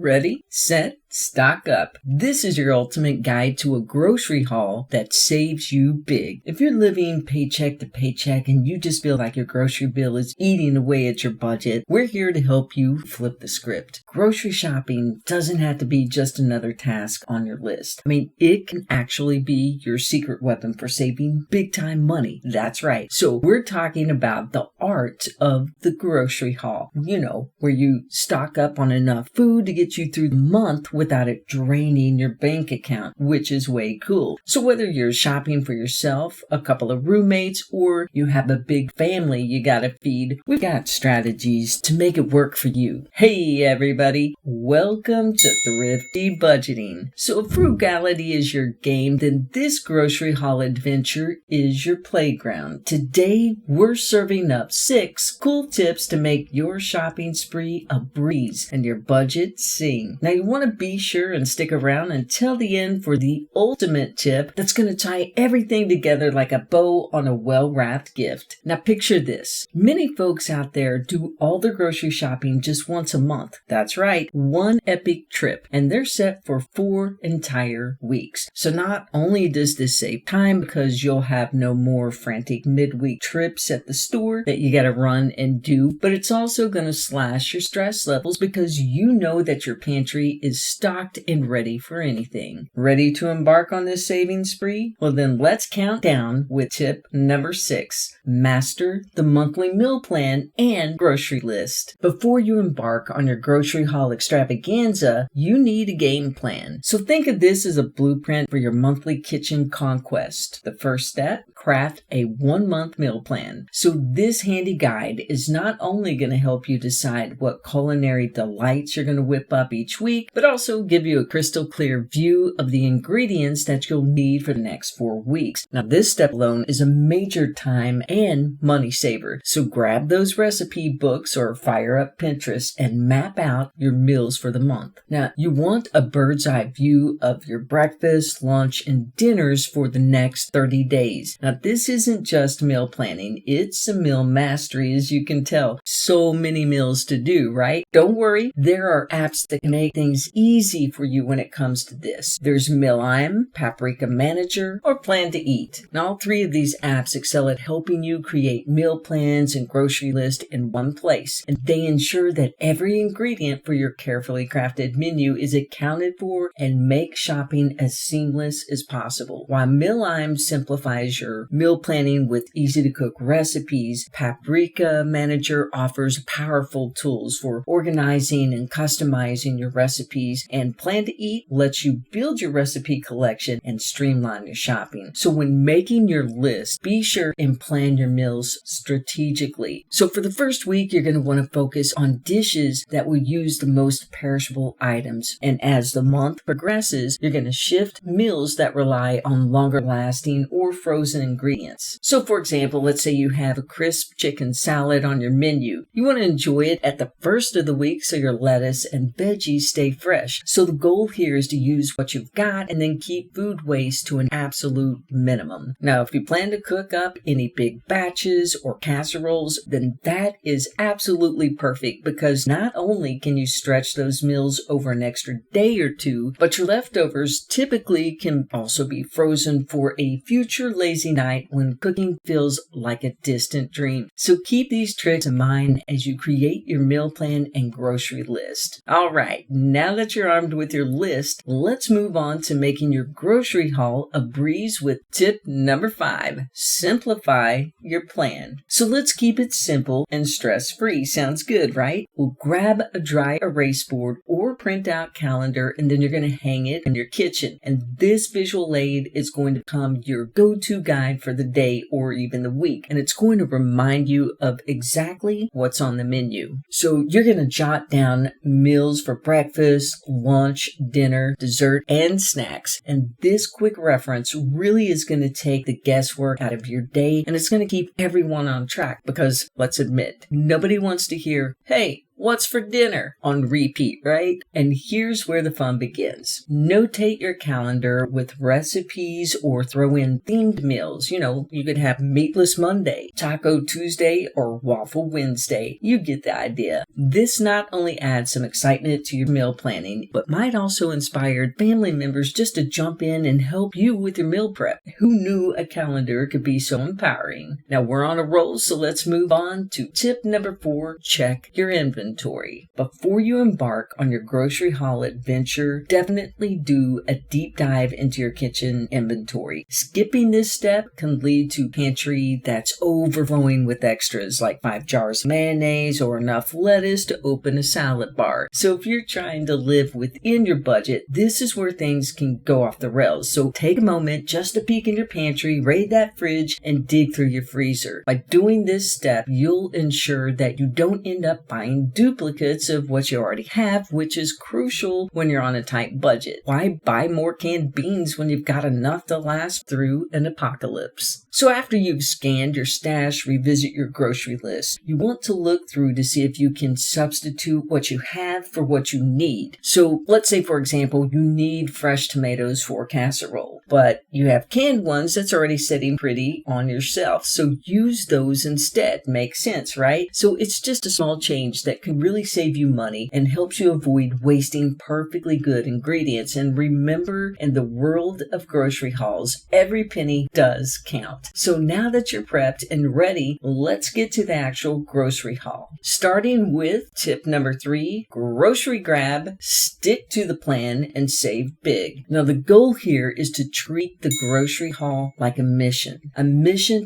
Ready, set, stock up. This is your ultimate guide to a grocery haul that saves you big. If you're living paycheck to paycheck and you just feel like your grocery bill is eating away at your budget, we're here to help you flip the script. Grocery shopping doesn't have to be just another task on your list. It can actually be your secret weapon for saving big time money. That's right. So we're talking about the art of the grocery haul. You know, where you stock up on enough food to get you through the month without it draining your bank account, which is way cool. So whether you're shopping for yourself, a couple of roommates, or you have a big family you gotta feed, we've got strategies to make it work for you. Hey everybody, welcome to Thrifty Budgeting. So if frugality is your game, then this grocery haul adventure is your playground. Today, we're serving up 6 cool tips to make your shopping spree a breeze and your budget sing. Now you want to be sure and stick around until the end for the ultimate tip that's going to tie everything together like a bow on a well-wrapped gift. Now picture this. Many folks out there do all their grocery shopping just once a month. That's right, one epic trip, and they're set for 4 entire weeks. So not only does this save time because you'll have no more frantic midweek trips at the store that you gotta run and do, but it's also gonna slash your stress levels because you know that your pantry is stocked and ready for anything. Ready to embark on this saving spree? Well then let's count down with tip number 6. Master the monthly meal plan and grocery list. Before you embark on your grocery haul extravaganza, you need a game plan. So think of this as a blueprint for your monthly kitchen conquest. The first step, craft a 1-month meal plan. So this handy guide is not only going to help you decide what culinary delights you're going to whip up each week, but also give you a crystal clear view of the ingredients that you'll need for the next 4 weeks. Now this step alone is a major time and money saver. So grab those recipe books or fire up Pinterest and map out your meals for the month. Now you want a bird's eye view of your breakfast, lunch, and dinners for the next 30 days. Now this isn't just meal planning, it's a meal mastery, as you can tell. So many meals to do, right? Don't worry, there are apps that can make things easy for you when it comes to this. There's Mealime, Paprika Manager, or Plan to Eat. Now all 3 of these apps excel at helping you create meal plans and grocery lists in one place, and they ensure that every ingredient for your carefully crafted menu is accounted for and make shopping as seamless as possible. While Mealime simplifies your meal planning with easy-to-cook recipes, Paprika Manager offers powerful tools for organizing and customizing your recipes, and Plan to Eat lets you build your recipe collection and streamline your shopping. So when making your list, be sure and plan your meals strategically. So for the first week, you're going to want to focus on dishes that will use the most perishable items. And as the month progresses, you're going to shift meals that rely on longer lasting or frozen ingredients. So for example, let's say you have a crisp chicken salad on your menu. You want to enjoy it at the first of the week so your lettuce and veggies stay fresh. So the goal here is to use what you've got and then keep food waste to an absolute minimum. Now, if you plan to cook up any big batches or casseroles, then that is absolutely perfect because not only can you stretch those meals over an extra day or 2, but your leftovers typically can also be frozen for a future lazy night when cooking feels like a distant dream. So keep these tricks in mind as you create your meal plan and grocery list. Alright, now that you're armed with your list, let's move on to making your grocery haul a breeze with tip number 5. Simplify your plan. So let's keep it simple and stress-free. Sounds good, right? Well, grab a dry erase board or print out calendar, and then you're going to hang it in your kitchen. And this visual aid is going to become your go-to guide for the day or even the week. And it's going to remind you of exactly what's on the menu. So you're going to jot down meals for breakfast, lunch, dinner, dessert, and snacks. And this quick reference really is going to take the guesswork out of your day, and it's going to keep everyone on track because, let's admit, nobody wants to hear, hey, What's for dinner? On repeat, right? And here's where the fun begins. Notate your calendar with recipes or throw in themed meals. You could have Meatless Monday, Taco Tuesday, or Waffle Wednesday. You get the idea. This not only adds some excitement to your meal planning, but might also inspire family members just to jump in and help you with your meal prep. Who knew a calendar could be so empowering? Now we're on a roll, so let's move on to tip number 4, check your inventory. Before you embark on your grocery haul adventure, definitely do a deep dive into your kitchen inventory. Skipping this step can lead to pantry that's overflowing with extras like 5 jars of mayonnaise or enough lettuce to open a salad bar. So if you're trying to live within your budget, this is where things can go off the rails. So take a moment just to peek in your pantry, raid that fridge, and dig through your freezer. By doing this step, you'll ensure that you don't end up buying duplicates of what you already have, which is crucial when you're on a tight budget. Why buy more canned beans when you've got enough to last through an apocalypse? So after you've scanned your stash, revisit your grocery list. You want to look through to see if you can substitute what you have for what you need. So let's say, for example, you need fresh tomatoes for casserole, but you have canned ones that's already sitting pretty on your shelf. So use those instead. Makes sense, right? So it's just a small change that can really save you money and helps you avoid wasting perfectly good ingredients. And remember, in the world of grocery hauls, every penny does count. So now that you're prepped and ready, let's get to the actual grocery haul. Starting with tip number 3, grocery grab, stick to the plan, and save big. Now the goal here is to treat the grocery haul like a mission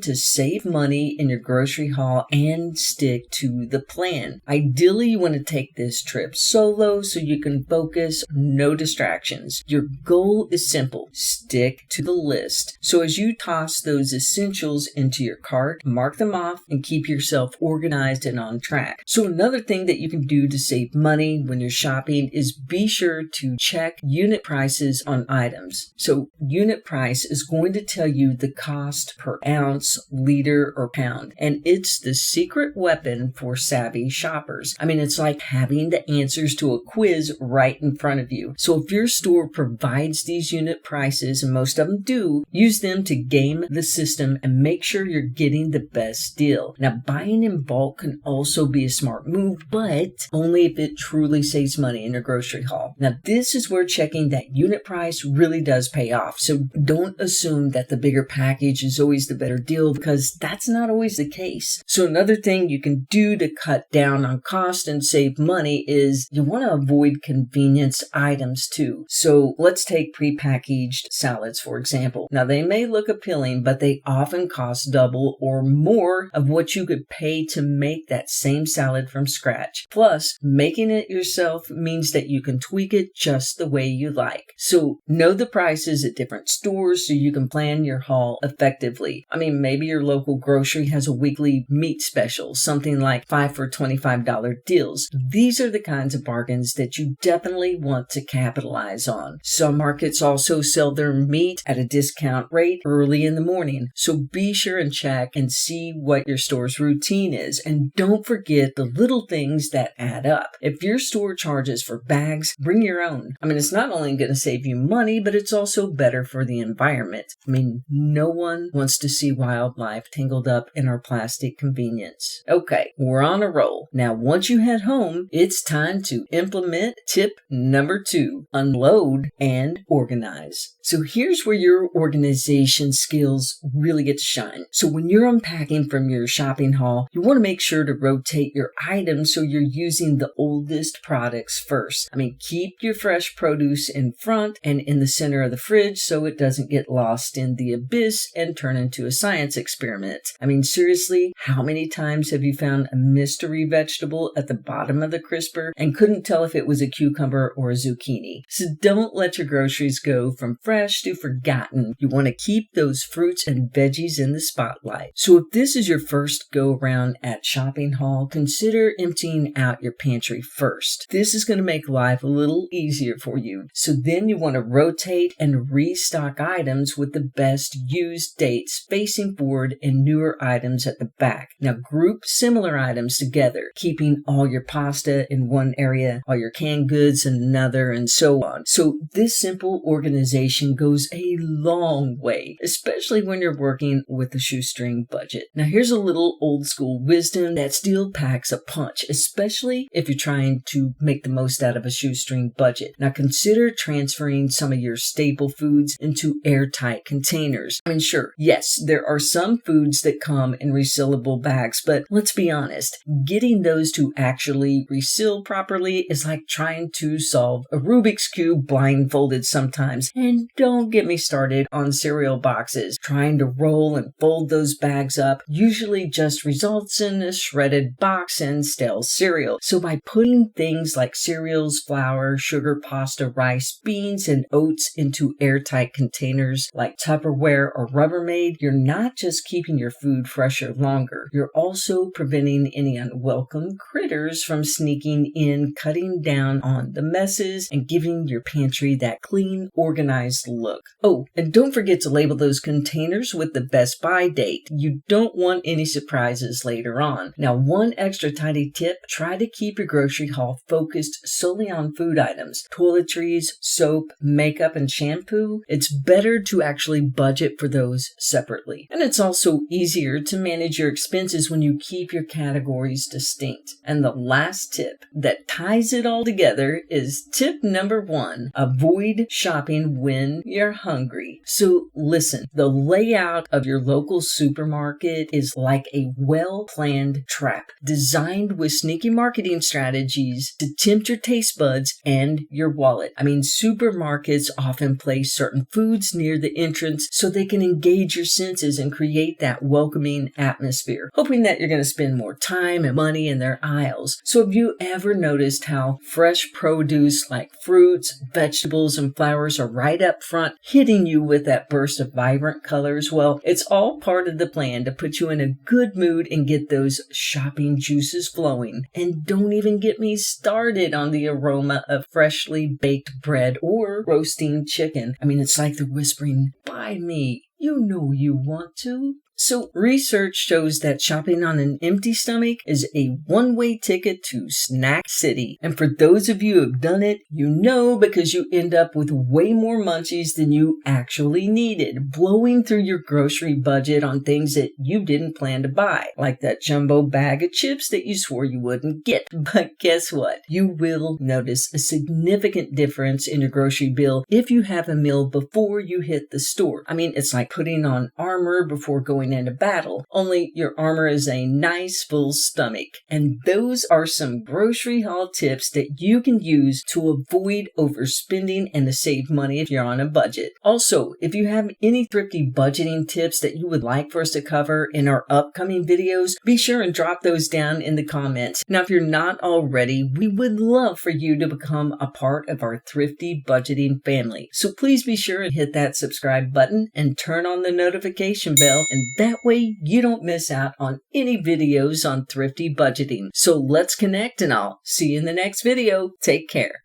to save money in your grocery haul and stick to the plan. Ideally, you want to take this trip solo so you can focus, no distractions. Your goal is simple. Stick to the list. So as you toss those essentials into your cart, mark them off and keep yourself organized and on track. So another thing that you can do to save money when you're shopping is be sure to check unit prices on items. So unit price is going to tell you the cost per ounce, liter, or pound. And it's the secret weapon for savvy shoppers. It's like having the answers to a quiz right in front of you. So if your store provides these unit prices, and most of them do, use them to game the system and make sure you're getting the best deal. Now, buying in bulk can also be a smart move, but only if it truly saves money in your grocery haul. Now, this is where checking that unit price really does pay off. So don't assume that the bigger package is always the better deal, because that's not always the case. So another thing you can do to cut down on cost and save money is you want to avoid convenience items too. So let's take prepackaged salads, for example. Now they may look appealing, but they often cost double or more of what you could pay to make that same salad from scratch. Plus, making it yourself means that you can tweak it just the way you like. So know the prices at different stores so you can plan your haul effectively. Maybe your local grocery has a weekly meat special, something like 5 for $25 deals. These are the kinds of bargains that you definitely want to capitalize on. Some markets also sell their meat at a discount rate early in the morning. So be sure and check and see what your store's routine is. And don't forget the little things that add up. If your store charges for bags, bring your own. It's not only going to save you money, but it's also better for the environment. No one wants to see wildlife tangled up in our plastic convenience. Okay, we're on a roll. Now, once you head home, it's time to implement tip number 2, unload and organize. So here's where your organization skills really get to shine. So when you're unpacking from your shopping haul, you want to make sure to rotate your items so you're using the oldest products first. Keep your fresh produce in front and in the center of the fridge so it doesn't get lost in the abyss and turn into a science experiment. Seriously, how many times have you found a mystery vegetable at the bottom of the crisper and couldn't tell if it was a cucumber or a zucchini? So don't let your groceries go from fresh to forgotten. You want to keep those fruits and veggies in the spotlight. So if this is your first go around at shopping haul, consider emptying out your pantry first. This is going to make life a little easier for you. So then you want to rotate and restock items with the best used dates facing forward and newer items at the back. Now group similar items together, keeping keeping all your pasta in one area, all your canned goods in another, and so on. So this simple organization goes a long way, especially when you're working with a shoestring budget. Now here's a little old school wisdom that still packs a punch, especially if you're trying to make the most out of a shoestring budget. Now consider transferring some of your staple foods into airtight containers. I mean, sure, yes, there are some foods that come in resealable bags, but let's be honest, getting those to actually reseal properly is like trying to solve a Rubik's Cube blindfolded sometimes. And don't get me started on cereal boxes. Trying to roll and fold those bags up usually just results in a shredded box and stale cereal. So by putting things like cereals, flour, sugar, pasta, rice, beans, and oats into airtight containers like Tupperware or Rubbermaid, you're not just keeping your food fresher longer, you're also preventing any unwelcome critters from sneaking in, cutting down on the messes, and giving your pantry that clean, organized look. Oh, and don't forget to label those containers with the best buy date. You don't want any surprises later on. Now, one extra tiny tip, try to keep your grocery haul focused solely on food items. Toiletries, soap, makeup, and shampoo. It's better to actually budget for those separately. And it's also easier to manage your expenses when you keep your categories distinct. And the last tip that ties it all together is tip number 1. Avoid shopping when you're hungry. So listen, the layout of your local supermarket is like a well-planned trap designed with sneaky marketing strategies to tempt your taste buds and your wallet. I mean, supermarkets often place certain foods near the entrance so they can engage your senses and create that welcoming atmosphere, hoping that you're going to spend more time and money in their aisles. So have you ever noticed how fresh produce like fruits, vegetables, and flowers are right up front, hitting you with that burst of vibrant colors? Well, it's all part of the plan to put you in a good mood and get those shopping juices flowing. And don't even get me started on the aroma of freshly baked bread or roasting chicken. I mean, it's like they're whispering, "Buy me. You know you want to." So research shows that shopping on an empty stomach is a one-way ticket to Snack City. And for those of you who have done it, you know, because you end up with way more munchies than you actually needed, blowing through your grocery budget on things that you didn't plan to buy, like that jumbo bag of chips that you swore you wouldn't get. But guess what? You will notice a significant difference in your grocery bill if you have a meal before you hit the store. I mean, it's like putting on armor before going into battle, only your armor is a nice full stomach. And those are some grocery haul tips that you can use to avoid overspending and to save money if you're on a budget. Also, if you have any thrifty budgeting tips that you would like for us to cover in our upcoming videos, be sure and drop those down in the comments. Now, if you're not already, we would love for you to become a part of our thrifty budgeting family. So please be sure and hit that subscribe button and turn on the notification bell, and that way you don't miss out on any videos on thrifty budgeting. So let's connect, and I'll see you in the next video. Take care.